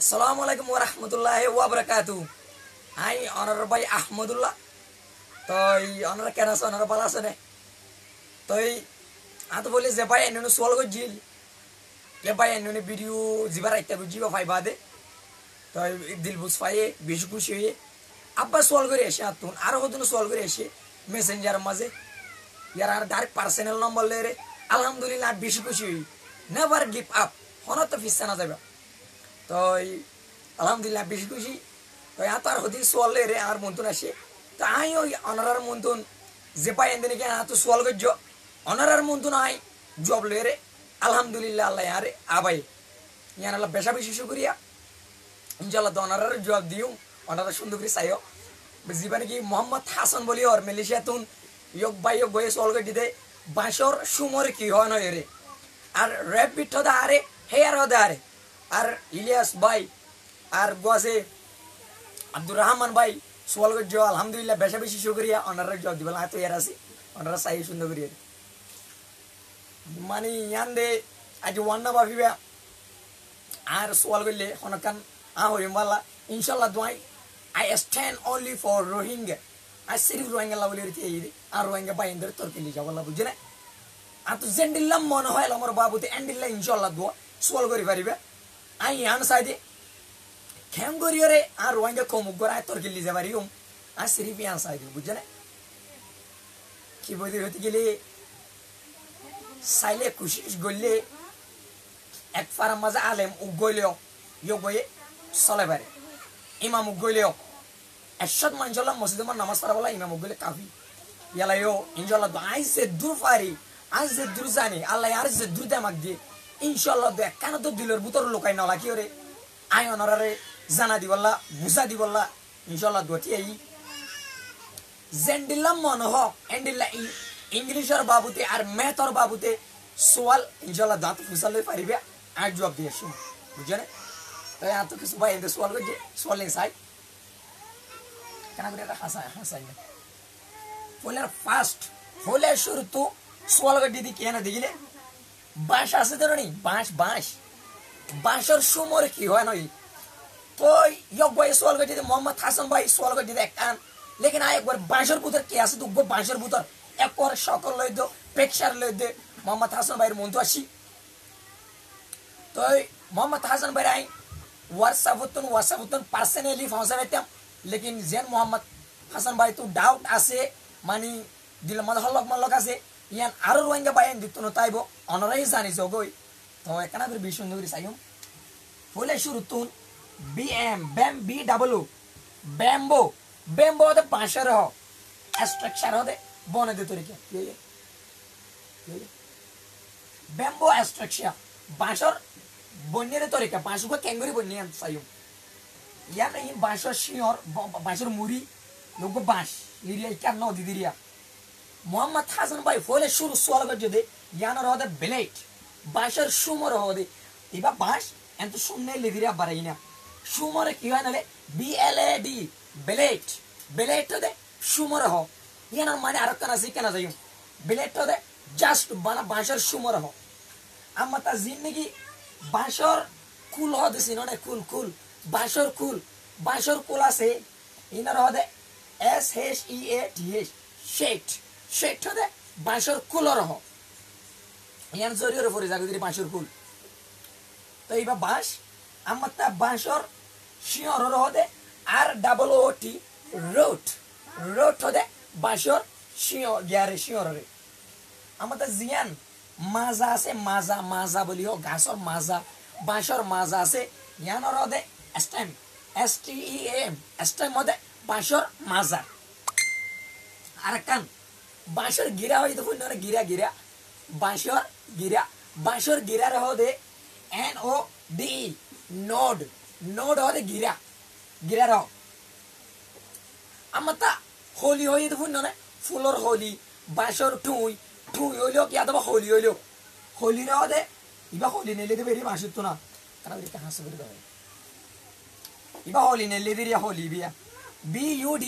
Assalamualaikum warahmatullahi wabarakatuh. Hai honor by Ahmadullah. Toi honor kenas honor balasane. Toi ato bole je bay enu sol go jil. Le bay enu video jibara itta go jiba fai bade. Toi dil bus fai besh খুশি হয়ে আব্বা সল করে এসে আতুন আর হতুন সল করে এসে Messenger মাঝে ইয়ার আর direct personal নম্বর লেরে আলহামদুলিল্লাহ বেশি খুশি হই নেভার গিভ আপ হন তো ফিসা না যাবে তো আলহামদুলিল্লাহ বেশি খুশি তো এত আর হদি সল লেরে আর মন্তন আসে তো আই ওই অনারার মন্তন যে পাই এনে কেন এত সল গজ্জ অনারার মন্তন আই জব লেরে আলহামদুলিল্লাহ আল্লাহ আরে আবাই ইয়ান আল্লাহ বেশা বেশি শুকরিয়া ইনশাআল্লাহ তো অনারার জব দিও অনারা সুন্দর করে চাইও জীবনে কি মোহাম্মদ হাসান বলি আর মালয়েশিয়া তুন ইয়ক বাই ইয়ক বয়ে সল গজ্জি দে বাঁশর সুমর কি হয় নয় রে আর র্যাপ বিট হদা আরে হেয়ার হদা আরে আর ইলিয়াস ভাই আর গোয়াসে আব্দুর রহমান ভাই সোয়াল গজ্জ আলহামদুলিল্লাহ বেশা বেশি শুকরিয়া অনারা জব দিবেন এত ইয়ার আছে অনারা চাই সুন্দর করিয়া মানে ইয়ান দে আজ ওয়ান্না বাফিবা আর সোয়াল গলে হনকান হরিমাল্লা ইনশাআল্লাহ দোয়াই I stand only for Rohingya. I see Rohingya la boleh reti R Rohingya বাইন্দর তরকিলি যাবলা বুঝে না আর তো জেন্ডিল্লাম মনে হয় আমার বাবুতে এন্ডিল্লা ইনশাআল্লাহ দোয়া সোয়াল করি পারিবে I An সাইদে Khem করিরে R Rohingya কমুক গরা তরকিলি যাবারিম আর সিরিফ আন সাইদে বুঝে না কি বলি হতে গেলে সাইলে কোশিশ গলে এক ফারাম মাজা আলেম উগইলেও ইয়ো গয়ে চলে পারে ইমাম উগইলেও এরশাদ মানজাল্লাহ মসজিদে মান নামাজ পড়া বলা ইমাম উগইলে কাফি ইয়ালাইও ইনশাআল্লাহ আই যে দূর পারি আজ যে দূর জানি আল্লাহ আর যে দূর দামাক দিয়ে ইনশাআল্লাহ দেখ কেন তো দিলের ভিতর লোকাই না লাকি ওরে আই অনারে জানা দিবল্লা বুঝা দিবল্লা ইনশাআল্লাহ দতি এই জেন্ডিল্লাম মনে হোক এন্ডিল্লা ইংলিশের বাবুতে আর ম্যাথর বাবুতে সোয়াল ইনশাআল্লাহ দাঁত ফুসালে পারিবে আর জবাব দিয়ে শুন বুঝছেন তাই এত কিছু ভাই এদের সোয়াল করছে সোয়াল নেই সাই কেন করে এটা হাসাই না ফলের ফার্স্ট ফলের শুরু তো সোয়াল করে দিদি কেন দেখিলে বাঁশ আছে তো নি বাঁশের সুমর কি হয় নই তো ইয়ক ভাই সোয়াল করে দিদি মোহাম্মদ হাসান ভাই সোয়াল করে দিদি একটা लेकिन आ एक बार बांशर पुतर के आसे तो बांशर पुतर एक और शकल लय दो पिक्चर लय दे मोहम्मद हासन भाई মন তো আসি তো मोहम्मद हासन भाई आई WhatsApp पर्सनली फंसा बेटा लेकिन जेन मोहम्मद हासन भाई तो डाउट आसे मानी दिल मद हलक आसे यान आरो Rohingya भाई दितो न ताइबो अनराई जानि जगोई तो एकना फिर बिशुंदरी सायम फुले शुरू तुन BW बेम्बो दे बांशर हो स्ट्रक्चर हो दे बने दे तरीके ये बेम्बो स्ट्रक्चर बांशर बन्ने दे तरीके बांशु को कैंगरी बन्ने हम सायु या नहीं बांशर शियोर बांशर मुरी लोगो बांश एरिया क्या नो दिदिरिया मोहम्मद हासन भाई फोले शुरू सोल कर जो दे याना रहो दे ब्लेड बांशर शुमर हो दे इबा बांश एंड तो सुनने ले दिरिया बराइना शुमर किया नले BLAD ब्लेड तो दे शुमर हो ये ना माने आरकन आसी क्या ना जायूं ब्लेड तो दे जस्ट बना बांशर शुमर हो अब मता जिंदगी बांशर कुल हो दे सिनोने कुल बांशर कुल आसे इना रहो दे SHEAT शेट तो दे बांशर कुल रहो यान जरूरी रे फरी जागो दिरी बांशर कुल तो इबा बांश अब मता बांशर शियर रहो दे ROOT रोट हो दे बांशर शियो ग्यारे शियोर रे আমতা জিয়ান মাজা আছে মাজা বলি हो ঘাসর মাজা বাঁশর মাজা আছে ইয়ানর দে স্টেম STEM স্টেম মদে বাঁশর মাজা আরকান বাঁশর গিরা হই তো ফুনরে গিরা বাঁশর গিরা রে দে NODE নোড हो दे गिरा रहो আমতা হোলি হই তো ফুনরে ফুলর হোলি বাঁশর টুই হইলো কি আদবা হোলি রে দে ইবা হোলি নেলে দে বেরি মাসুত তো না কারণ এটা হাসে করে দাও ইবা হোলি নেলে দে রিয়া হোলি বিয়া BUD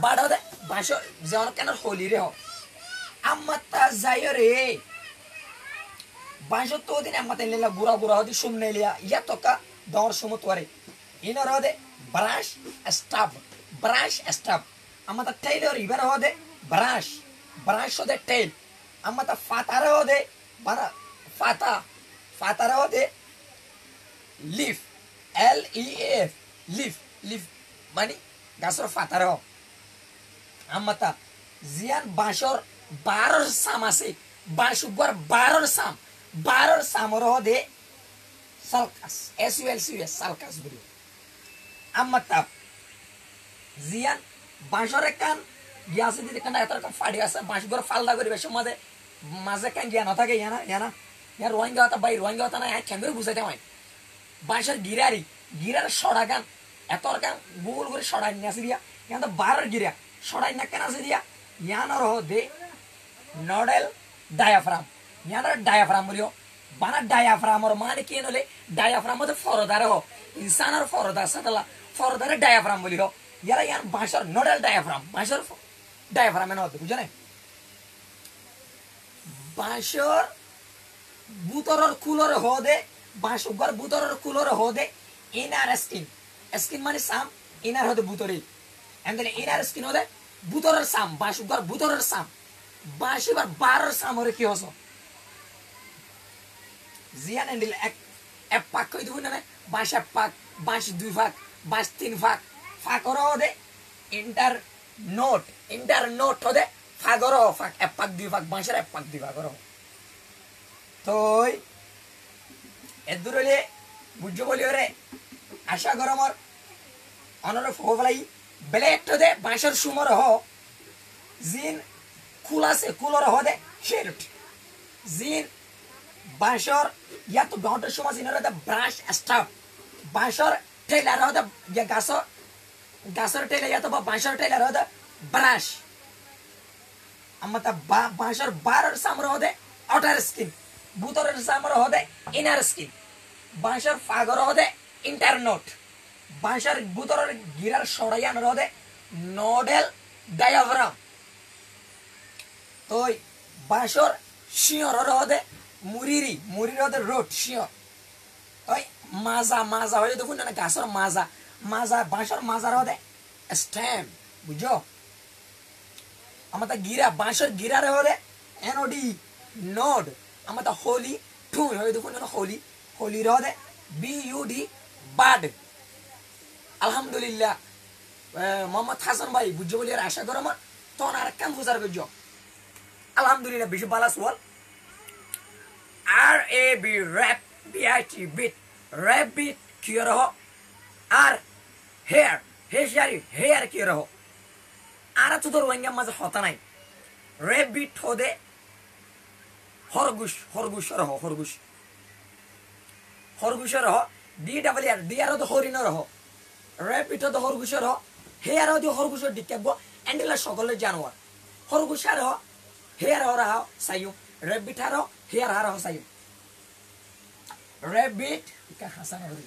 বাড দে বাঁশ যেন কেন হোলি রে হ আমতা যাইও রে বাঁশর তো দিন আমাতে নিলা গুড়া গুড়া হদি সুমনে লিয়া ইয়া তোকা দর সুমত ওরে ইনার হদে ব্রাশ স্টাব আমাতা টেইলর ইবার হদে ব্রাশ হদে টেইল আমাতা ফাতারে হদে বানা ফাতারে হদে লিফ LEAF লিফ মানে গাছর ফাতারে হ আমাতা জিয়ান বাঁশর 12 সাম আছে বাঁশুগর 12 সামর হদে সালকাস SULCUS সালকাস বলি আমাতা জিয়ান বাঁশরে কান গিয়াছে দিতে কান এত কান ফাড়ি আছে বাঁশগর ফালদা করিবে সমাজে মাঝে কান গিয়া না থাকে ইয়ানা রোহিঙ্গা হতা ভাই রোহিঙ্গা হতা না কেমন বুঝাইতে হয় বাঁশের গিরার সড়া গান এত গান গোল করে সড়াই নিয়ে আসি দিয়া ইয়ান তো 12 গিরা সড়াই না কেন আছে দিয়া ইয়ানোর হদে নডেল ডায়াফ্রাম বলিও বানা ডায়াফ্রামর মানে কি নলে ডায়াফ্রাম হতে ফরদার হ ইনসানের ফরদার সাতলা ফরদারে ডায়াফ্রাম বলি হ ইয়ারা ইয়ান বাঁশর নডেল বাঁশর ডায়াফ্রাম এনে হতে বুঝে না বাঁশর বুতরর কুলর হদে বাঁশ উগার বুতরর কুলর হদে ইনার স্কিন মানে সাম ইনার হদে বুতরে এন্ড ইনার স্কিন হদে বুতরর সাম বাঁশ উগার বুতরর সাম বাঁশ এবার 12 সামরে কি হস জিয়ান এন্ডিল এক পাক কই দিব না বাঁশ এক পাক বাঁশ 2 ভাগ বাঁশ 3 ভাগ ফাকর হদে ইন্টার নোট হদে ফাগর ফাক এক পাক 2 ভাগ বাঁশের এক পাক 2 ভাগ করো তোই এদুরলে বুঝো বলিও রে আশা গরমর অনর ফোবলাই ব্লেড হদে বাঁশের সুমর হ জিন খুলাছে কুলর হদে শিল্ড জিন বাঁশর ইয়া তো গন্টের সময় জিনের হদে ব্রাশ স্টাফ বাঁশর টেইলার হদে ইয়া গাছর টেইলার ইয়া তো বাঁশর টেইলার হদে ব্রাশ আমাতা বাঁশর 12 সামর হদে আউটার স্কিন বুতরের সামর হদে ইনার স্কিন বাঁশর ফাগর হদে ইন্টারনোট বাঁশর বুতরের গিরার সরাইয়ান হদে নডেল ডায়াফ্রাম তোই বাঁশর শিয়র হদে মুরির হদে রোড শিয়র ওই মাজা হয়ে দেখুন না গাছর মাজা বাঁশর মাজার হদে স্টেম বুঝো আমাদের গিরা বাঁশর গিরারে হদে এনওডি নোড আমাদের হোলি ঠুই হয়ে দেখুন না হোলি হদে BUD বাড আলহামদুলিল্লাহ মোহাম্মদ হাসান ভাই বুঝো বলি আশা করো আমার তখন আর কাম বুঝার বুঝো alhamdulillah bishu balas wal RAB rap BIT bit rabbit kiro আর হেয়ার kiro ara to রোহিঙ্গা মাঝে হতা নাই rabbit হদে খরগোশের হ DWR ডিআর হদে হরিণর হ rabbit হদে খরগোশের হ হেয়ার হদে খরগোশের ডিকাবো এন্ডেলা সকলের জানোয়ার খরগোশের হ হেয়ার হরা সাইয়ুম রেবিট হারো হেয়ার হারা সাইয়ুম রেবিট কা হাসান হরি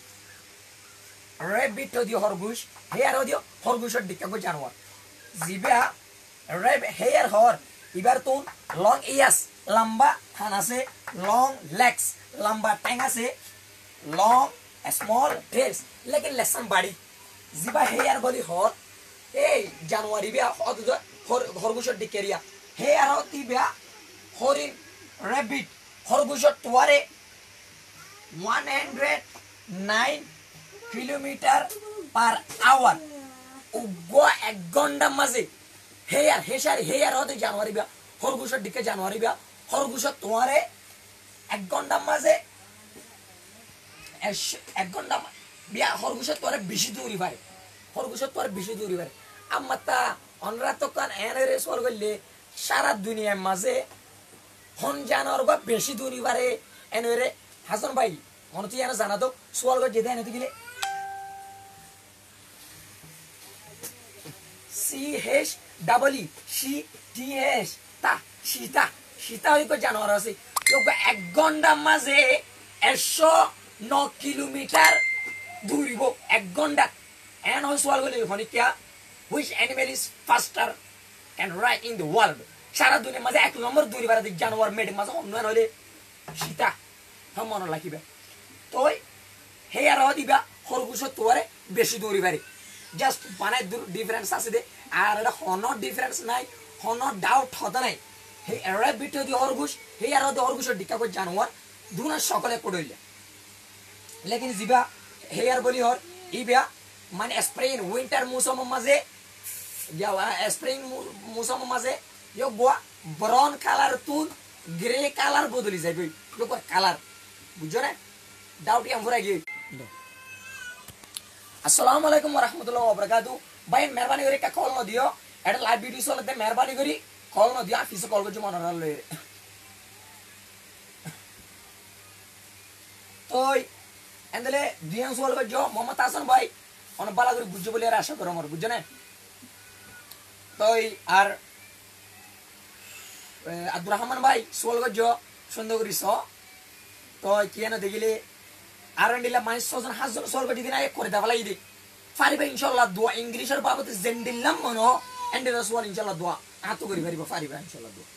রেবিট হদিও খরগোশ হেয়ার হদিও খরগোশের ডিকাবো জানোয়ার জিবা রেব হেয়ার হর এবার তো লং ইয়াস লম্বা থান আছে লং লেগস লম্বা ট্যাং আছে লং স্মল টেলস লেকিন লেসন বাড়ি জিবা হেয়ার বলি হর এই জানুয়ারি বিয়া হদ খরগোশের ডিকেরিয়া হেয়ার হতি বিয়া হরিণ রেবিট খরগোশের তোয়ারে 109 কিলোমিটার পার আওয়ার উগ্র 1 ঘন্টা মাঝে হেয়ার হতে জানুয়ারি বিয়া খরগোশের দিকে জানুয়ারি বিয়া খরগোশের তোয়ারে 1 ঘন্টা মাঝে 1 ঘন্টা বিয়া খরগোশের তোয়ারে বেশি দূরি পারে আমাতা অনরা তো কান এনরে সর গলে সারা দুনিয়ার মাঝে হন জানোয়ার বা বেশি দূরি পারে এনরে হাসান ভাই মনে তুই জানা তো সোয়াল গো যেতে এনে গেলে CHEE সীতা হইকো জানোয়ার আছে 1 ঘন্টা মাঝে 109 কিলোমিটার দূরিব 1 ঘন্টা এন হয় সোয়াল গলে হনি কিয়া which animal is faster and right in the world সারা দুনিয়ার মাঝে 1 নম্বর দূরি বাড়া জানোয়ার মেড মাঝে অন্য হলে সীতা মনে রাখিবে তই হেয়ার দিবা খরগোশ তোরে বেশি দৌড়ি পারি জাস্ট মানে ডিফারেন্স আছে দে আর এটা হন ডিফারেন্স নাই হন ডাউট হতে নাই সেই এরে বিটো দি খরগোশ হেয়ার দি খরগোশের ডিকা কই জানোয়ার দুনা সকলে পড়ইলে লেকিন জিবা হেয়ার বলি হর ইবা মানে স্প্রিং উইন্টার মৌসুম মাঝে স্প্রিং মৌসুম মাঝে ইয়ো গোয়া ব্রাউন কালার তুন গ্রে কালার বদলি যাবে ইয়ো কালার বুঝছো না ডাউট ইয়াম ফুরাই গিয়ে अस्सलाम वालेकुम व रहमतुल्लाहि व बरकातहू भाई मेहरबानी करी का कॉल न दियो एटा लाइव वीडियो सोलते मेहरबानी करी कॉल न दियो ऑफिस कॉल को जो मन रहा ले तो एंदले दियां सोल को जो मोहम्मद हसन भाई on bala kori bujjo bole आशा करो मोर बुझो ना तो আর আব্দুর রহমান ভাই সোল को जो সুন্দর করি সো তো কি না দেখিলে আরন্ডিলা মাইস সজন হাজন সলগো দিদিনা এক করে দাবালাই দি ফারিবা ইনশাআল্লাহ দোয়া ইংলিশের বাবতে জেন্ডিল্লাম মনো এন্ড রাসূল ইনশাআল্লাহ দোয়া আতো করি পারিবা ফারিবা ইনশাআল্লাহ দোয়া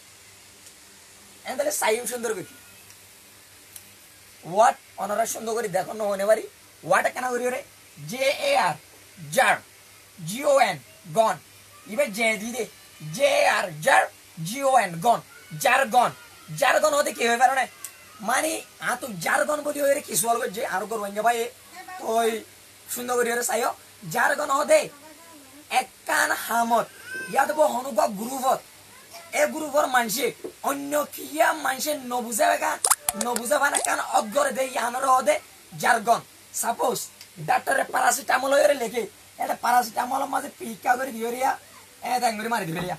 এন্ডলে সাইম সুন্দর করি হোয়াট অনারা সুন্দর করি দেখো ন হনে পারি হোয়াট কেন করি রে J A R jar G O N গন ইবে জে দি দে J R jar G O N গন জারগন হতে কি হই পারে না মানে আতো জারগন বলি ওরে কি সোয়াল করছে আর গর ওঙ্গে ভাই ওই সুন্দর করে ওরে সাইও জারগন হদে এককান হামত ইয়াদব হনুবা গ্রুপত এ গ্রুপর মানসে অন্য কিয়া মানসে নবুজাবা না কান অগরে দে ইয়ানর হদে জারগন সাপোজ ডাক্তারে প্যারাসিটামল ওরে লেখে এটা প্যারাসিটামল মাঝে পিকা করে দিওরিয়া এ দাঙ্গুরি মারি দিবেরিয়া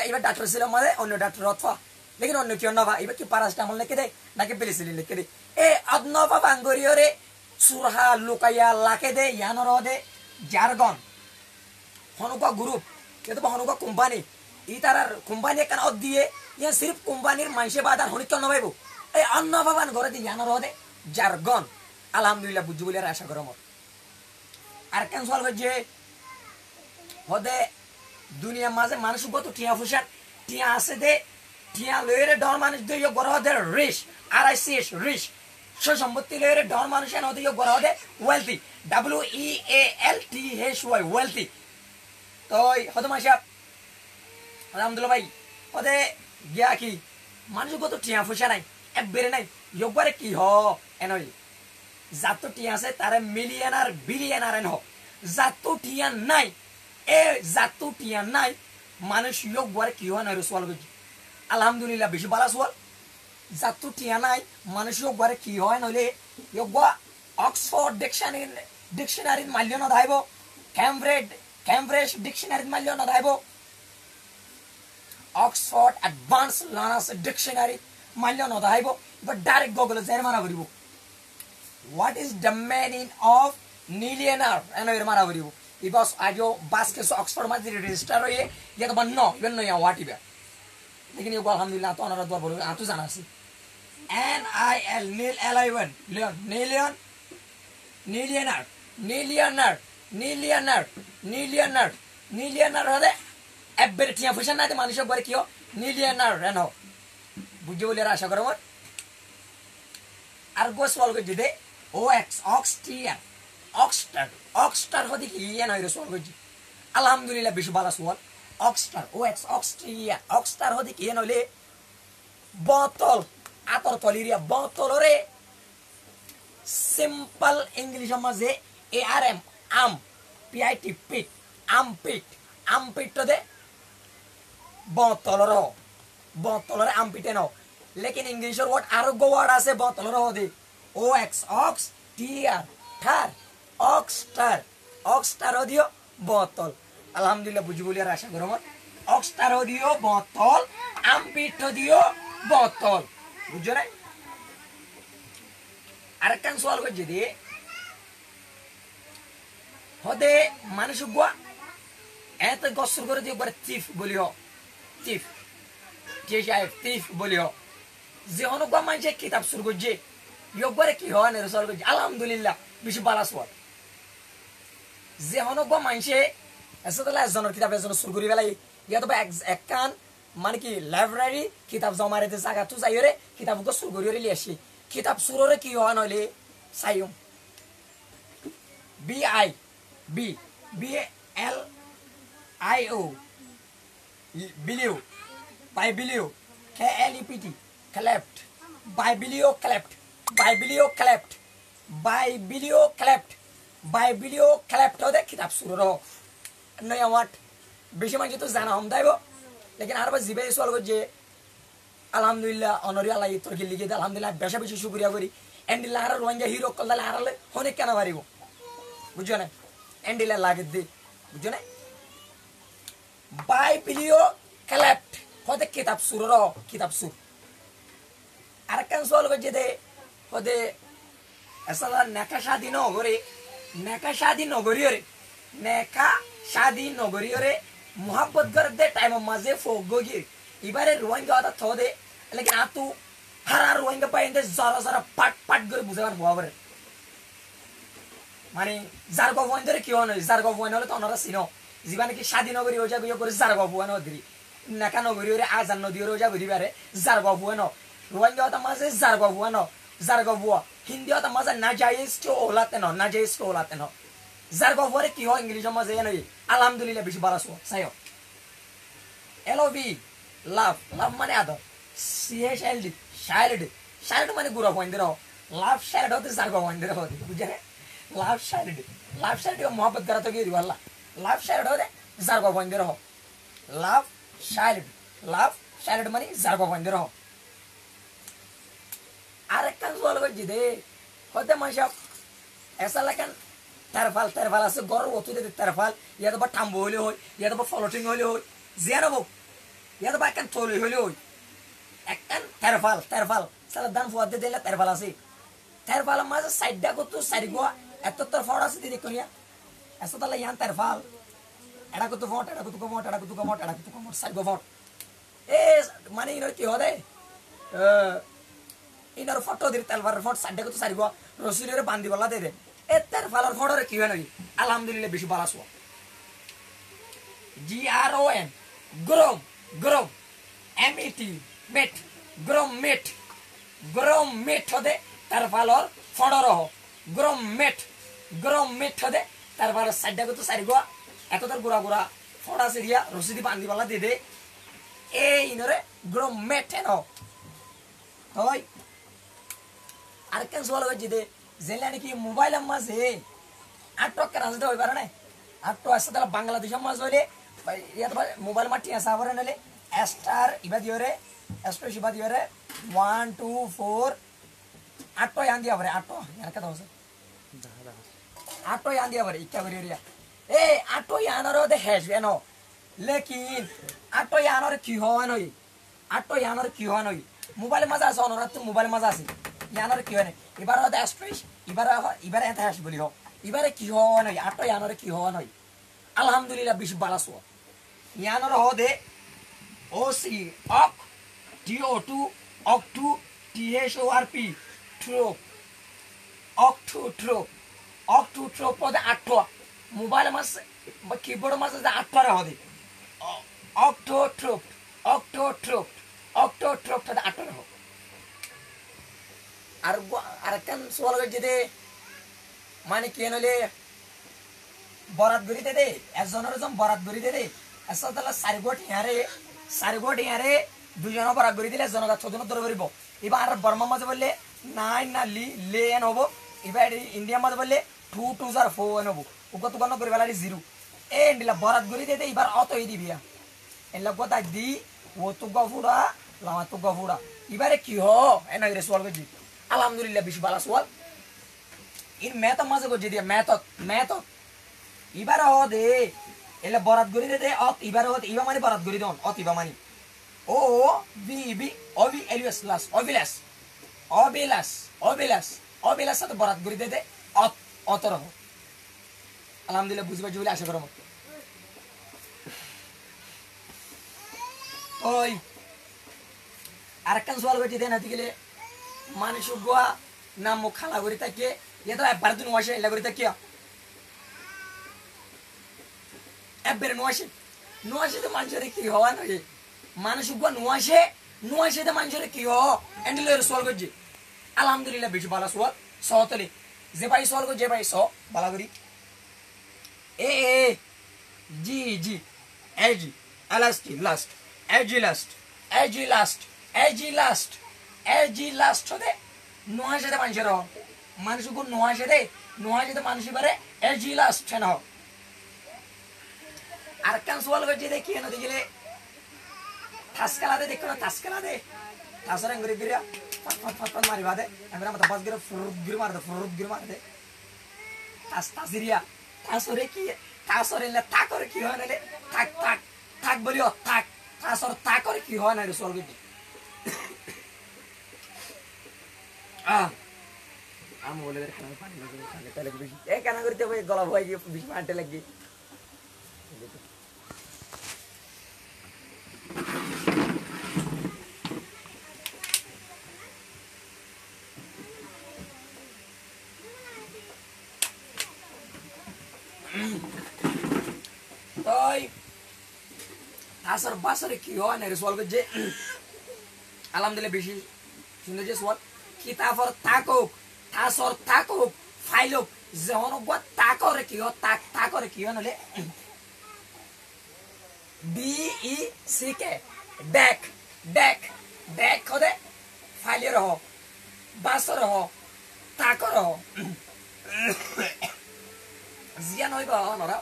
ইবা ডাক্তার ছিল মাঝে অন্য ডাক্তার অথবা लेकिन अन्य क्यों ना इबे कि पैरासिटामल लेके दे ना कि पेनिसिलिन लेके दे ए अदनवा बांगोरियो रे सुरहा लुकाया लाके दे यानो रो दे जारगन हनुका ग्रुप ये तो हनुका कंपनी ई तारार कंपनी कान अद दिए ये सिर्फ कंपनीर मानसे बादार हनि क्यों ना भाईबो ए अदनवा बान घरे दे यानो रो दे जारगन अल्हम्दुलिल्लाह बुझु बोले आशा करो मोर আর কেন সলভ যে হদে দুনিয়া মাঝে মানুষ কত টিয়া ফুসার টিয়া আছে দে টিয়া লয়েরে ডর মানুষ দিয়ে গড় দে rich R I C S rich সো সম্পত্তি লয়েরে ডর মানুষ এনে দিয়ে গড় দে wealthy W E A L T H Y wealthy তো হদে মাসা আলহামদুলিল্লাহ ভাই হদে গিয়া কি মানুষ কত টিয়া ফুসা নাই এক বেরে নাই ইয়োগবারে কি হ এনই জাতো টিয়া আছে তারে মিলিয়নার বিলিয়নার এন হ জাতো টিয়া নাই এ জাতো টিয়া নাই মানুষ ইয়োগবারে কি হ না রসওয়াল গজি আলহামদুলিল্লাহ বেশি বালা সোয়াল জাতু টিয়া নাই মানুষ একবারে কি হয় নইলে ইয়োগবা অক্সফোর্ড ডিকশনারি মাল্য না দাইব ক্যামব্রিজ ডিকশনারি মাল্য না দাইব অক্সফোর্ড অ্যাডভান্স লার্নার্স ডিকশনারি মাল্য না দাইব বাট ডাইরেক্ট গুগল এ মারা করিব what is the meaning of millionaire এনো এর মারা করিব ইবাস আজো বাসকে অক্সফোর্ড মাঝে রেজিস্টার হয়ে ইয়া তো বন্ন ইভেন নয়া হোয়াট ইবা लेकिन ये अल्हम्दुलिल्लाह तो अनरा दुआ बोलो आ तो जाना सी एन आई एल नील एल आई वन लियन नीलियनर हदे एबेरटिया फसन ना दे मानुष बारे कियो नीलियनर रेनो बुझे बोले आशा करो मत आर गोस वाल को जिदे ओ एक्स ऑक्सटर हदे की ये ना सोल को जी अल्हम्दुलिल्लाह बिश बाला सोल ऑक्सटर ओ एक्स ऑक्सटर होदी की नले बोतल आतर तलिरिया बोतल रे सिंपल इंग्लिश मजे ए आर एम आम पी आई टी पिट आम पिट दे बोतल रे आम पिटे नो लेकिन इंग्लिश वर्ड आरो गो वर्ड आसे बोतल रे होदी O X ox T R थार ऑक्सटर होदियो बोतल अल्हम्दुलिल्लाह बुझु बोलिया आशा करो मत ऑक्सटर दियो बोतल आमपिट दियो बोतल बुझो ना আরেকটান সওয়াল কইছে দি হদে মানুষ গুয়া এত গসর করে দিও একবার চিফ বলিও চিফ টিফ বলিও যে অনুগা মানছে কিতাব শুরু করছে ইয়োগবারে কি হয় না সওয়াল কইছে আলহামদুলিল্লাহ বেশি বালা সওয়াল যে অনুগা মানছে এসতলা জনের কিতাব এজন শুরু করি বেলাই ইয়া তো এক কান মানে কি লাইব্রেরি কিতাব জমা রেতে জায়গা তো যাইরে কিতাবকে শুরু করি লিয়ে আসি কিতাব সুররে কি হয় নইলে সাইম B I B B L I O biblio biblio K L E P T klept biblio klept biblio klept biblio klept biblio klept হতে কিতাব সুরর নয় আমার বেশি মানুষ তো জানা হম দাইব লেকিন আর জিবাই সোয়াল করছে আলহামদুলিল্লাহ অনরি আল্লাহ তোরকে লিখে দে আলহামদুলিল্লাহ বেশা বেশি শুক্রিয়া করি এন্ডিলা আর রোহিঙ্গা হিরো কলদালে আরালে অনেক কেন পারিব বুঝছো না এন্ডিলা লাগে দে বুঝছো না বাই বিলিও ক্লেপ্ট হতে কিতাব সুরর কিতাব সুর আর কেন সোয়াল করছে দে হতে আসলে নেকা শাদি নগরে নেকা শাদি নগরীয় রে নেকা শাদি নগরীয় রে মোহাব্বত করতে টাইম মাঝে ফোক গিয়ে এবারে রোহিঙ্গা হতা থো দে লেকিন আতু হারা রোহিঙ্গা পাইতে জরা জরা পাট পাট করে বুঝাবার ভবারে মানে যার গভন ধরে কি হয় যার গভন হলে তো ওনারা চিনো জীবনে কি শাদি নগরী হয়ে যাবে করে যার গভন ধরি নেকা নগরী হরে আজান নদী হয়ে যাবে দিবারে যার গভন রোহিঙ্গা হতা মাঝে যার গভন যার গভুয়া হিন্দি হতা মাঝে না যাইজ তো ওলাতে ন না যাইজ তো ওলাতে ন যার গভরে কি হয় ইংলিশ মাঝে এনে আলহামদুলিল্লাহ বেশি বাড়াছো সাইও এলওবি লাভ লাভ মানে আদর সিএ শাইল্ড শাইল্ড শাইল্ড মানে গুড়া পয়েন্ট রহ লাভ শাইল্ড হতে যার গভন ধরে হতে বুঝে লাভ শাইল্ড মোহাম্মত করা তো গিয়ে দিব আল্লাহ লাভ শাইল্ড হতে যার গভন ধরে হ লাভ শাইল্ড মানে যার গভন ধরে হ আরেকখান সোয়াল করছি দে হতে মাসব এসা লেখান তেরফাল আছে গড় অতু দে তেরফাল ইয়াদ বা টাম্বো হলে হয় ইয়াদ বা ফলোটিং হলে হয় জিয়ান হবো ইয়াদ বা একখান থলি হলে হয় একখান তেরফাল সালা দান ফুয়াদ দে দিলে তেরফাল আছে তেরফাল মাঝে সাইডটা কত সাইড গোয়া এত তোর ফড় আছে দিদি কইয়া এসা তাহলে ইয়ান তেরফাল এটা কত ফট এটা কত কমট এটা কত কমট এটা কত কমট সাইড গো ফট এ মানে ইনো কি হদে ইনার ফটো দির তেলবার ফট সাইডটা কত সাইড গোয়া রসুলের বান্দি বলা দে দে এ তেরফালের ফটোরে কি হয় নাকি আলহামদুলিল্লাহ বেশি বালাসো GROM গ্রোম গ্রোম MET মেট গ্রোম মেট হদে তেরফালর ফড়র গ্রোম মেট হদে তেরফালের সাইডটা কত সাইড গোয়া এত তোর গুড়া গুড়া ফড়া সিরিয়া রসিদি বান্দি বলা দে দে এ ইনরে গ্রোম মেট হেন হয় আর কেন সোয়াল হয়েছে দে জেলে নাকি মোবাইল মাঝে আটক রাজতে হয়ে পারে না আটক আসতে তাহলে বাংলাদেশের মাঝ হইলে ইয়াত মোবাইল মাটি আসা পারে নাহলে স্টার ইবা দিওরে স্পেস ইবা দিওরে 1 2 4 আটক ইয়ান দিয়া পারে আটক ইয়ার কথা আছে আটক ইয়ান দিয়া পারে ইচ্ছা করি রিয়া এ আটক ইয়ানর দে হেজ বেন লেকিন আটক ইয়ানর কি হয় নই আটক ইয়ানর কি হয় নই মোবাইল মাঝে আছে অনরা তো মোবাইল মাঝে আছে ইয়ানর কি হয় না এবার হতে স্ট্রেস এবার এত হাস বলি হোক এবারে কি হওয়া নয় আটটা ইয়ানরে কি হওয়া নয় আলহামদুলিল্লাহ বেশি বালাসো ইয়ানর হদে OC অক TO2 অক2 THORP ট্রোপ অক2 ট্রোপ পদে আটটা মোবাইল মাসে বা কিবোর্ড মাসে যে আটটা হদে অক্টো ট্রোপ পদে আটটা হোক আর আরেকটা সোয়াল যেতে মানে কি নলে বরাত গড়ি দে একজনের জন বরাত গড়ি দে আসলে সারিগোট ইয়ারে দুজন বরাত গড়ি দিলে জনগা চোদন ধরে করিব এবার আর বর্মা মাঝে বললে নাই না লে এন হবো এবার ইন্ডিয়া মাঝে বললে 2 2 4 এন হবো ওকে তো কোনো করিবা লাগে 0 এ ইন্ডিয়া বরাত গড়ি দে এবার অতই দিবিয়া এলা কথা দি ও তো গফুড়া লামা তো গফুড়া এবারে কি হ এনা রে সোয়াল গজি আলহামদুলিল্লাহ বেশি ভালো সোয়াল ইন মেথ মাঝে গজি দিয়া মেথ এবার দে এলে বরাত গড়ি দে অত এবার হত ইবা মানে বরাত গড়ি দন অত ইবা মানে ও বি অবিলাস তো বরাত গড়ি দে অত অতর আলহামদুলিল্লাহ বুঝবা বলে আশা করব ওই আরেকখান সোয়াল গজি দেন হাতি গেলে মানুষ গোয়া নাম মুখ খালা করি থাকে এ তো একবার দিন ওয়াশে এলা করি থাকে একবার নোয়াশে তো মানুষের কি হওয়া নয় মানুষ গোয়া নোয়াশে তো মানুষের কি হ এন্ডেলের সোয়াল গজি আলহামদুলিল্লাহ বেশি ভালো সোয়াল সহতলি যে ভাই সল গো যে ভাই স ভালো করি এ জি জি এজি এলাস্টি লাস্ট এজি লাস্ট এজি লাস্ট এজি লাস্ট এজি লাস্ট হতে নয় সাথে মানুষের মানুষকে নয় সাথে মানুষ পারে এজি লাস্ট না আর কান সোয়াল গো যে দেখি না দেখিলে থাসকালা দে দেখো না থাসকালা দে থাসরে গরি গিরা ফাট ফাট ফাট ফাট মারি বাদে আমরা মত বাস গিরা ফুরুত গির মার দে থাস থাসিরিয়া থাসরে কি থাসরে লে তা করে কি হয় নালে থাক থাক থাক বলিও থাক থাসর তা করে কি হয় না রে সোয়াল গো আমি বলে খানা পানি লাগে তাহলে বেশি এ কেন করতে ভাই গলা ভয় গিয়ে বেশি মারতে লাগি তাই আসর বাসরে কি হয় না রে সোয়াল যে আলহামদুলিল্লাহ বেশি সুন্দর যে সোয়াল কিতাবর তাকুক আসর তাকুক ফাইলুক যখন গো তাকরে কি হয় তাকরে কি হয় নলে B E C K day day day হদে ফাইলের হ বাসর হ তাকর হ জিয়া নই বা নরা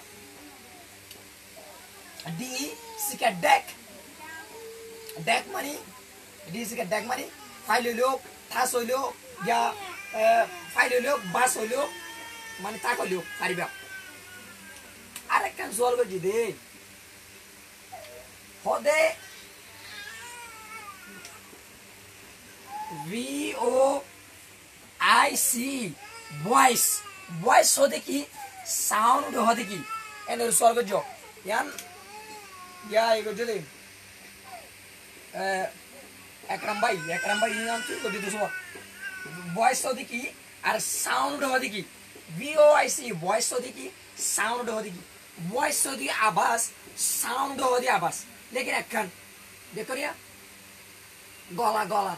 D C K day day মানে ডি সি কে ডেক মানে ফাইল হইলো থাস হইলো ইয়া ফাইল হইলো বাস হইলো মানে তাক হইলো পারিবা আরেক কান সলভ করছি দে হদে V O I C voice voice হদে কি সাউন্ড হদে কি এর সলভ করছো ইয়ান ইয়া এগো যদি একরাম ভাই নাম কি কদি দুসো ভয়েস হদে কি আর সাউন্ড হদে কি ভিওআইসি ভয়েস হদে কি সাউন্ড হদে কি ভয়েস হদে আওয়াজ সাউন্ড হদে আওয়াজ लेकिन একখান দেখো রিয়া গলা গলা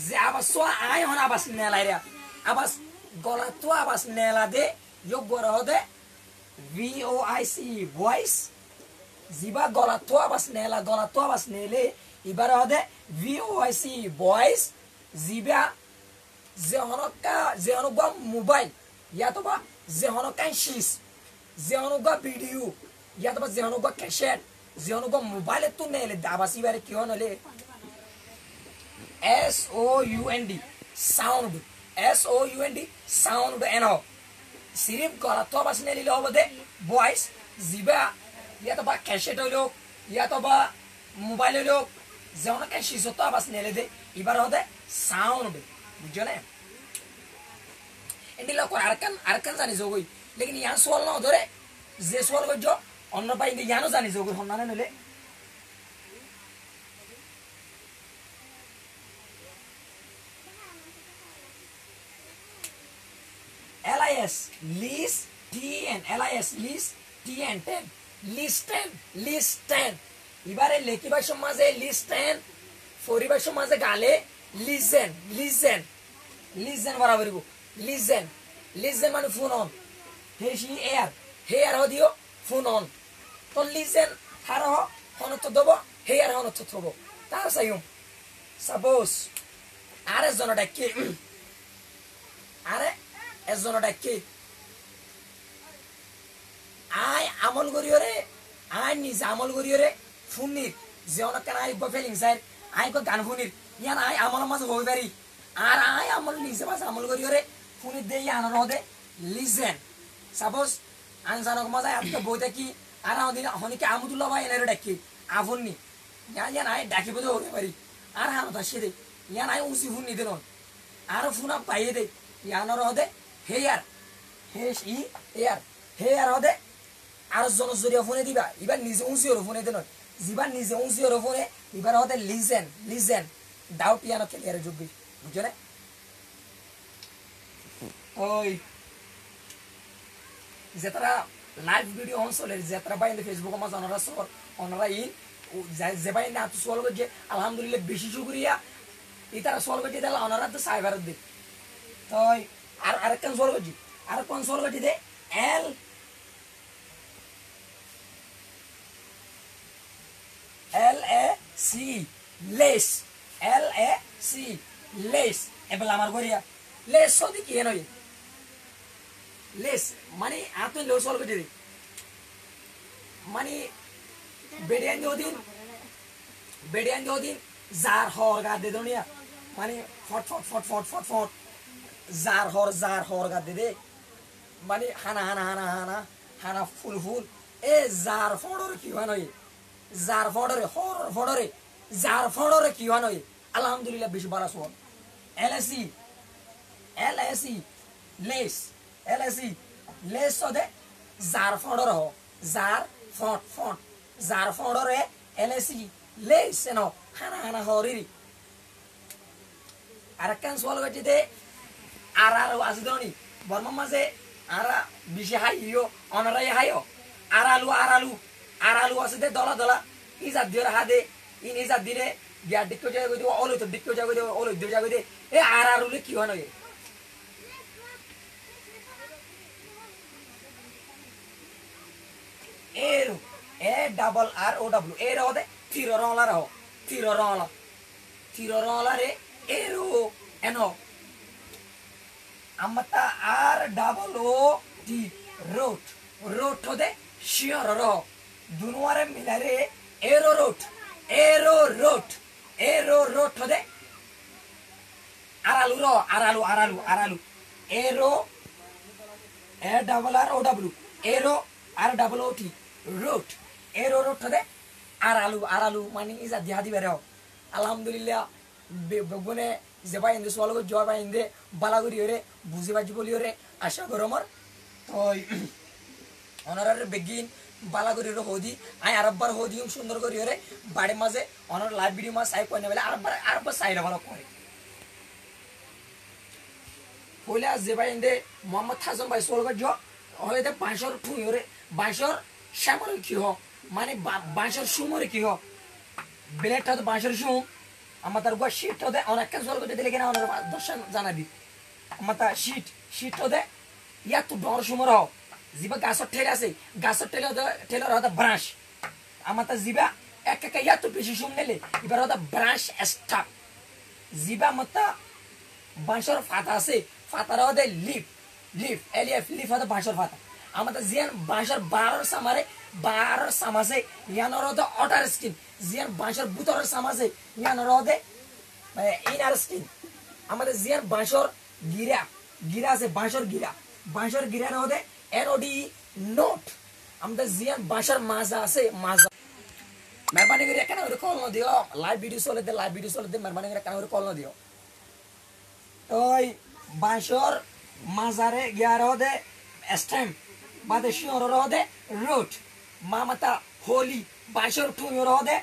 যে আওয়াজ সো আই হন আওয়াজ নেলাই রে আওয়াজ গলা তো আওয়াজ নেলা দে যোগ গরা হদে ভিওআইসি ভয়েস জিবা গলা তো আওয়াজ নেলে ইবার হদে ভিওআইসি ভয়েস জিবা যে হনকা মোবাইল ইয়া তো বা যে হনকা শিস যে হনকা ভিডিও ইয়া তো বা যে হনকা ক্যাসেট যে হনকা মোবাইলে তো নেলে দাবাসি বারে কি হনলে S O U N D sound sound এনো সিরিফ গলা তো আওয়াজ নেলে হবদে ভয়েস জিবা ইয়া তো বা ক্যাসেট হইলো ইয়া তো বা মোবাইল হইলো যে হনকা শিস তো আওয়াজ নেলে দে ইবার হদে সাউন্ড বুঝছো না এন্ডিলা কর আরকান জানি যোগই लेकिन यहाँ सोल ना ধরে যে সোল গজো অন্য পাই ইন্দি জানো জানি যোগই হন্নানে নলে LIS list TN LIS list TN 10 list 10 এবারে লেখিবার সমাজে list 10 পরিবার সমাজে গালে listen বরাবর গো listen মানে ফোন অন হেয়ার হদিও ফোন অন তো listen হার হন তো দেব হেয়ার হন তো থব তার সাইম সাপোজ আরে জনটা কি আরে এজনটা কি আই আমল করিও রে আই নিজ আমল করিও রে ফুনির যে অনেক আই গো ফিলিং সাইড আই গো গান ফুনির ইয়ান আই আমল মাঝে হই পারি আর আই আমল নিজে মাঝে আমল করিও রে ফুনির দেই আনর হদে লিজেন সাপোজ আন জানক মজা আজকে বইতে কি আর হদিন হনিকে আমদুল্লাহ ভাই এনে ডাকি আফুননি ইয়ান আই ডাকি বদে হতে পারি আর হান দাসে দে ইয়ান আই উসি ফুনি দেন আর ফুনা পাইয়ে দে ইয়ানর হদে হেয়ার হেয়ার হদে আর জনজরিয়া ফোনে দিবা এবার নিজে উঁচি হলো ফোনে দেন যিবার নিজে উঁচি হলো ফোনে এবার হদে লিজেন ডাউট ইয়ানো ক্লিয়ার যোগ্য বুঝছো না ওই যেতারা লাইভ ভিডিও অন চলে যেতারা বাইন্দে ফেসবুক মাঝে অনারা সর অনারা ইন যে বাইন্দে আত সল গজে আলহামদুলিল্লাহ বেশি শুকরিয়া ইতারা সল গজে দিলা অনারা তো সাইবার দে তো আর আরেকখান সলভ করছি আরেকখান সলভ করছি দে L L A C less L A C less এবার আমার করিয়া লেস সদি কি নয় লেস মানে আর তুই লো সলভ করছি মানে বেডিয়ান দিন জার হর গা দে দুনিয়া মানে ফট ফট ফট ফট ফট ফট জার হর গা দে মানে হানা হানা হানা হানা হানা ফুল ফুল এ জার ফড়র কি হয় নয় জার ফড়রে হর ফড়রে জার ফড়রে কি হয় নয় আলহামদুলিল্লাহ বেশি বাড়া সোয়াল এলএসি লেস এলএসি লেস সদে জার ফড়র হ জার ফট ফট জার ফড়রে এলএসি লেস ন হানা হানা হরিরি আরেকখান সোয়াল গটিতে আর আসদনি বর্মা মাঝে আরা বেশি হাইও অনারাই হাইও আরালু আছে দে দলা দলা ইজাত দিয়ে হাদে ইন ইজাত দিলে গিয়া ডিক্কো জায়গা কই দিব অলই তো ডিক্কো জায়গা কই দিব অলই দিয়ে জায়গা দে এ আরালুলে কি হয় নয় এর এ ডাবল আর ও ডাবল এর হদে থিরো রলা রে এরো এনো আমতা আর ডাবল ও টি রোট হদে শিওর র দুনুয়ারে মিলারে এরো রোট হদে আরালু arrow A double R O double arrow R double O T root arrowroot হদে আরালু মানে ইজা দিয়া দিবে রে আলহামদুলিল্লাহ বেগুনে যে ভাই ইন্দে সোয়াল জয় ভাই ইন্দে বালাগুড়ি হরে বুঝি বাজি বলি হরে আশা গরমর তো অনারার বেগিন বালাগুড়ির হদি আই আরববার হদি সুন্দর করি হরে বাড়ি মাঝে অনার লাইভ ভিডিও মাছ আই কই নেবেলে আরববার সাইলে ভালো করে কইলা যে ভাই ইন্দে মোহাম্মদ হাসান ভাই সোয়াল জ হইতে 500 ঠুই হরে 500 শ্যামল কি হ মানে 500 সুমরে কি হ ব্লেডটা তো 500 সুম আমার তার গো শীট হতে অনেক কাজ করতে দিলে কিনা অনেক দর্শন জানাবি আমার তা শীট হতে ইয়া তো ডর সুমর হ জিবা গাছর ঠেলে আছে গাছর ঠেলার হতে ব্রাশ আমার তা জিবা এক ইয়া তো বেশি সুম নেলে এবার হতে ব্রাশ স্টাক জিবা আমার তা বাঁশর ফাতা আছে ফাতার হতে লিফ এলিএফ লিফ হতে বাঁশর ফাতা আমার তা জিয়ান বাঁশর 12 সামাসে ইয়ানোর হতে অটার স্কিন জিয়ান বাঁশর বুতরের সামাসে ইয়ানোর হতে ইনার স্কিন আমাদের জিয়ান বাঁশর গিরা আছে বাঁশর গিরার হতে এনওডি নোট আমাদের জিয়ান বাঁশর মাজা আছে মাজা মেহরবানি করে কেন করে কল না দিও লাইভ ভিডিও চলে দে মেহরবানি করে কেন করে কল না দিও ওই বাঁশর মাজারে গিয়ার হতে স্ট্যাম্প বাদে শিওর হতে রুট মামাতা হোলি বাঁশর ঠুঁয়র হতে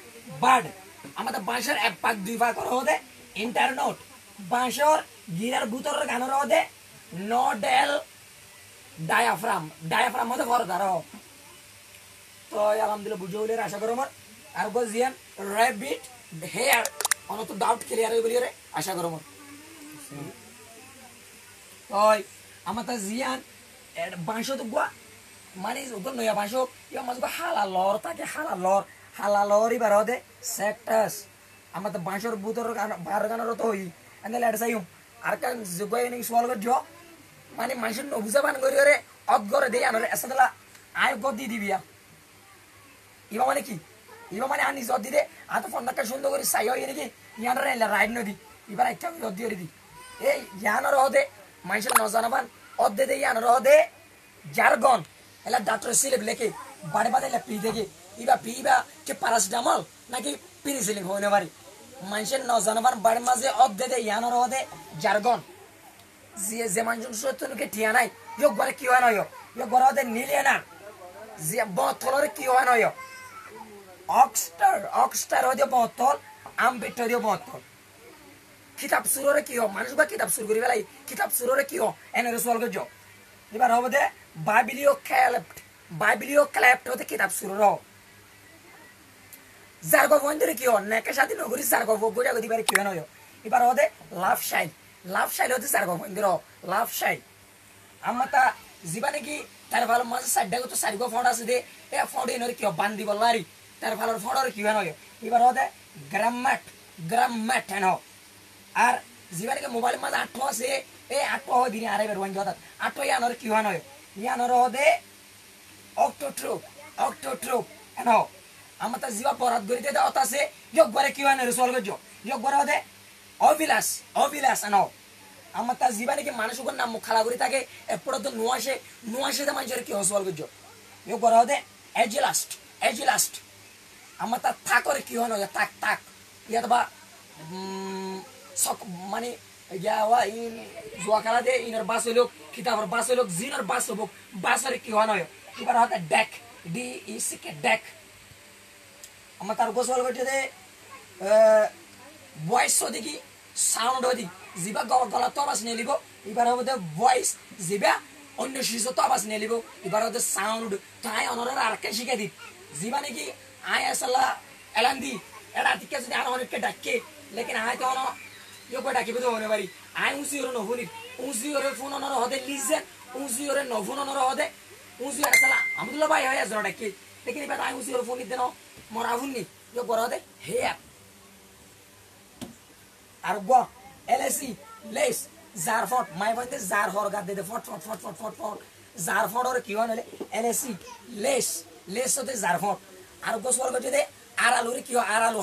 বার্ড আমাদের বাঁশর 1 ভাগ 2 ভাগ হতে ইন্টারনোট বাঁশর গিরার বুতরের গানের হতে নডেল ডায়াফ্রাম হতে ফরদার তো আলহামদুলিল্লাহ বুঝে হইলে আশা করো আমার আর গজিয়ান র্যাবিট হেয়ার অনত ডাউট ক্লিয়ার হই বলি রে আশা করো আমার ওই আমার তা জিয়ান বাঁশো তো গুয়া মানে ওগুলো নয়া বাঁশো ইয়া মাছ হালালর থাকে হালালর এবার হতে সেক্টাস আমার তো বাঁশর বুতর বার গানের তো হই এনে লেট সাইম আর কান জুগাই নি সোয়াল গজ মানে মানুষের নবুজা বান করি রে অদ করে দেই আনরে এসাদলা আয় গদ দি দিবিয়া ইবা মানে কি ইবা মানে আনি জদ দি দে আ তো ফোন নাকা সুন্দর করে সাই হই নাকি ইয়ানরে রাইড নদি এবার একটা জদ দি দি এই ইয়ানর হতে মানুষের নজানাবান অদ দে ইয়ানর হতে জারগন এলা ডাক্তার সিলেব লেখে বাড়ে বাড়ে পি দেখে পিবা কে প্যারাসিটামল নাকি পেনিসিলিন হইতে পারে মানুষের নজানাবার বাড়ির মাঝে অর্ধে দে ইয়ানোর হদে জারগন যে মানুষ সত্যকে ঠিয়া নাই ইয়ে ঘরে কি হয় নয় ইয়ে ঘরে হদে নিলে না যে বথলরে কি হয় নয় অক্সটার হদে বথল আমবেট হদে বথল কিতাব সুররে কি হয় মানুষ বা কিতাব সুর করি বেলাই কিতাব সুররে কি হয় এনে সোয়াল গজ এবার হবে দে বাইবিলিও ক্যালেপ্ট হতে কিতাব সুরর জারগো বন্ধুরে কি হয় নেকে সাথে নগরী জারগো গোজা গদি বারে কি হয় নয় এবার হতে লাভ শাইল হতে জারগো বন্ধুর লাভ সাই আমতা জীবানে কি তার ভালো মাঝে সাইডটা তো সাইডগো ফোন আছে দে এ ফোন ইনর কি বান্দি বলারি তার ভালো ফোনর কি হয় এবার হতে গ্রামম্যাট হেন আর জীবানে মোবাইল মাঝে আট আছে এই আট হয় দিনে আরে বের ওয়ান কথা আট ইয়ানর কি হয় ইয়ানর হতে অক্টোট্রুপ হেন আমতা জীবা বরাত গরিতে দাওত আছে যোগ করে কি হয় সলভ যোগ করে হতে অবিলাস হেন আমতা জীবানে কি মানুষের নাম খালা করে থাকে এরপরে তো নোয়াশে মানুষের কি হসল করছো ইয়ে করা হতে এজিলাস্ট আমতা থাকরে কি হয় থাক ইয়াত বা মানে ইয়াওয়া ইন জোয়া খেলা দে ইনার বাস হইল কিতাবর বাস হইল জিনার বাস হবো বাসরে কি হয় এবার হতে ডেক ডেক আমার তার গোসল করছে দে ভয়েস দেখি সাউন্ড দি জিবা গলা তো আবাস নিয়ে লিব এবার হবে ভয়েস জিবা অন্য শিশু তো আবাস নিয়ে লিব এবার হবে সাউন্ড তো আয় অনরের আর কে শিখে দি জিবা নাকি আয় আসলা এলান দি এটা দিকে যদি আর অনেককে ডাকে লেকিন আয় তো অন ইয়ে করে ডাকিবে তো হনে পারি আয় উঁচি ওরে নহুনি উঁচি ওরে ফোন অনর হতে লিজেন উঁচি ওরে নফোন অনর হতে উঁচি আসলা আমদুল্লাহ ভাই হয় আসলো ডাকে লেকিন এবার আয় উঁচি ওরে ফোন নিতে ন মরা আফুননি ইয়ে করে হতে হে আর গ এলএসি লেস জারফট মাই বন্ধে জার হর গাদ দে ফট জারফট ওর কি হয় এলএসি লেস হতে জারফট আর গ সর গজে দে আরালু রে কি হয় আরালু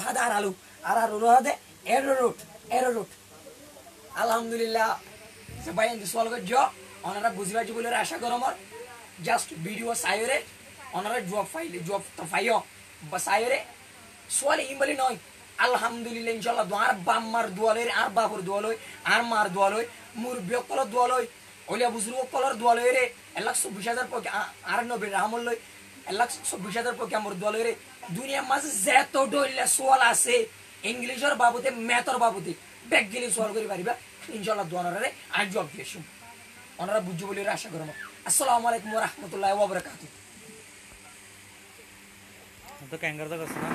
হাদে এরোরুট আলহামদুলিল্লাহ সে ভাই ইন সল গজ ওনারা বুঝিবাজি বলে আশা করো আমার জাস্ট ভিডিও সাইরে ওনারা জব তো ফাইও বা সাইরে সোয়ালে ইমবলি নয় আলহামদুলিল্লাহ ইনশাআল্লাহ দোয়ার বাম্মার দোয়ালই আর বাবুর দোয়ালই আর মার দোয়ালই মুরব্বী কলর দোয়ালই ওলিয়া বুজুর্গ কলর দোয়ালই রে 1,24,000 পকে আর নবী রাহমল লই 1,24,000 পকে আমার দোয়ালই রে দুনিয়া মাঝে যত ডইলা সোয়াল আছে ইংলিশের বাবুতে ম্যাথর বাবুতে ব্যাক গিলি সলভ করি পারিবা ইনশাআল্লাহ দোয়ারে আর জব দিয়েছো ওনারা বুঝু বলে আশা করব আসসালামু আলাইকুম ওয়া রাহমাতুল্লাহি ওয়া বারাকাতুহু তো ক্যাঙ্গার তো করছ না